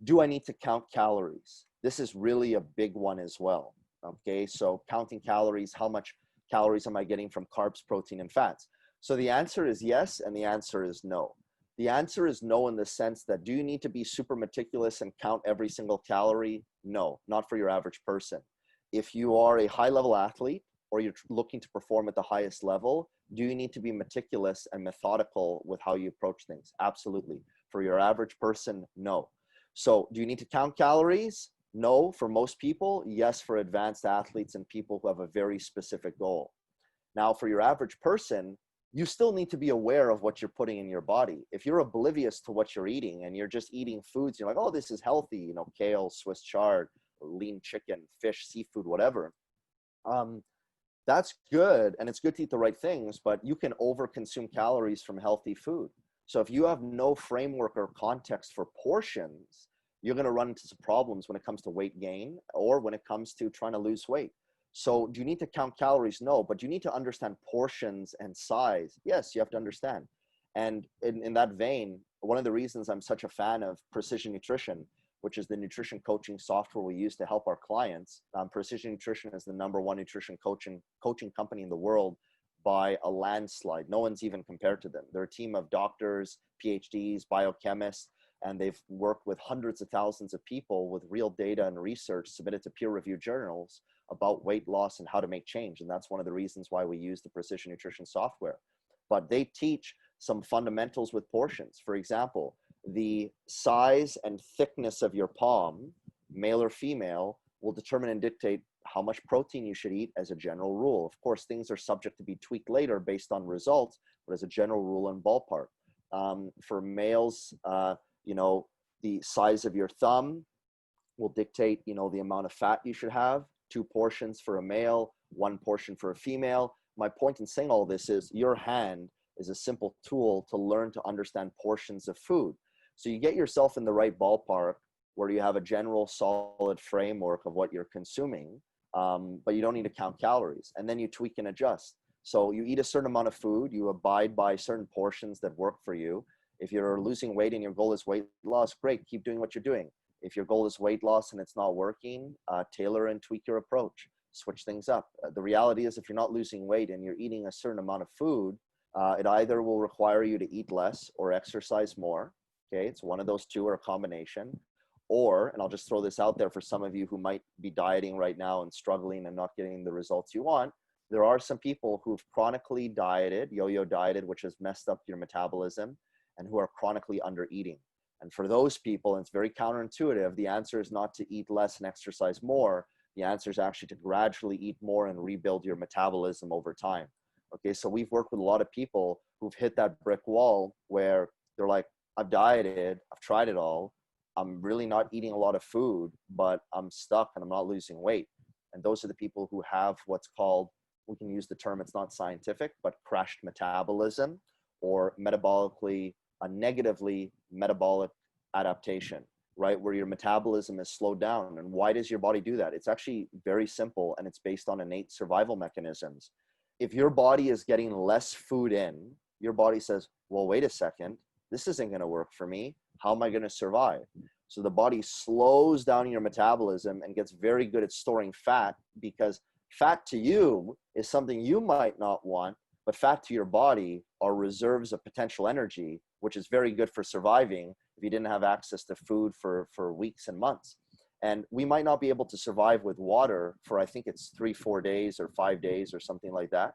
Do I need to count calories? This is really a big one as well. Okay, so counting calories, how much calories am I getting from carbs, protein, and fats? So the answer is yes, and the answer is no. The answer is no in the sense that, do you need to be super meticulous and count every single calorie? No, not for your average person. If you are a high-level athlete or you're looking to perform at the highest level, do you need to be meticulous and methodical with how you approach things? Absolutely. For your average person, no. So do you need to count calories? No, for most people. Yes, for advanced athletes and people who have a very specific goal. Now, for your average person, you still need to be aware of what you're putting in your body. If you're oblivious to what you're eating and you're just eating foods, you're like, oh, this is healthy, you know, kale, Swiss chard, lean chicken, fish, seafood, whatever. That's good, and it's good to eat the right things, but you can overconsume calories from healthy food. So if you have no framework or context for portions, you're going to run into some problems when it comes to weight gain or when it comes to trying to lose weight. So do you need to count calories? No, but you need to understand portions and size. Yes, you have to understand. And in that vein, one of the reasons I'm such a fan of Precision Nutrition, which is the nutrition coaching software we use to help our clients. Precision Nutrition is the #1 nutrition coaching company in the world by a landslide. No one's even compared to them. They're a team of doctors, PhDs, biochemists, and they've worked with hundreds of thousands of people with real data and research submitted to peer-reviewed journals about weight loss and how to make change. And that's one of the reasons why we use the Precision Nutrition software. But they teach some fundamentals with portions. For example, the size and thickness of your palm, male or female, will determine and dictate how much protein you should eat as a general rule. Of course, things are subject to be tweaked later based on results, but as a general rule and ballpark. For males, you know, the size of your thumb will dictate, you know, the amount of fat you should have. 2 portions for a male, 1 portion for a female. My point in saying all this is your hand is a simple tool to learn to understand portions of food. So you get yourself in the right ballpark where you have a general solid framework of what you're consuming, but you don't need to count calories. And then you tweak and adjust. So you eat a certain amount of food, you abide by certain portions that work for you. If you're losing weight and your goal is weight loss, great, keep doing what you're doing. If your goal is weight loss and it's not working, tailor and tweak your approach, switch things up. The reality is if you're not losing weight and you're eating a certain amount of food, it either will require you to eat less or exercise more. Okay, it's one of those two or a combination. Or, and I'll just throw this out there for some of you who might be dieting right now and struggling and not getting the results you want, there are some people who've chronically dieted, yo-yo dieted, which has messed up your metabolism, and who are chronically under eating. And for those people, and it's very counterintuitive, the answer is not to eat less and exercise more. The answer is actually to gradually eat more and rebuild your metabolism over time. Okay, so we've worked with a lot of people who've hit that brick wall where they're like, I've dieted, I've tried it all, I'm really not eating a lot of food, but I'm stuck and I'm not losing weight. And those are the people who have what's called, we can use the term, it's not scientific, but crashed metabolism, or metabolically, a negatively metabolic adaptation, right? Where your metabolism is slowed down. And why does your body do that? It's actually very simple, and it's based on innate survival mechanisms. If your body is getting less food in, your body says, well, wait a second, this isn't going to work for me. How am I going to survive? So the body slows down your metabolism and gets very good at storing fat, because fat to you is something you might not want, but fat to your body are reserves of potential energy, which is very good for surviving if you didn't have access to food for weeks and months. And we might not be able to survive with water for, I think it's 3-4 days or 5 days or something like that.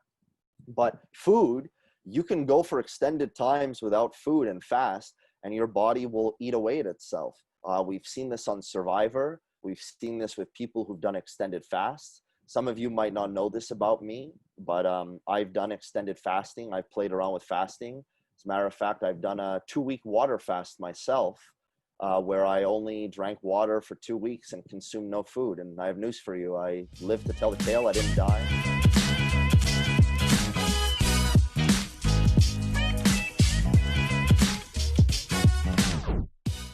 But food, you can go for extended times without food and fast, and your body will eat away at itself. We've seen this on Survivor. We've seen this with people who've done extended fasts. Some of you might not know this about me, but I've done extended fasting. I've played around with fasting. As a matter of fact, I've done a 2-week water fast myself, where I only drank water for 2 weeks and consumed no food. And I have news for you. I lived to tell the tale. I didn't die.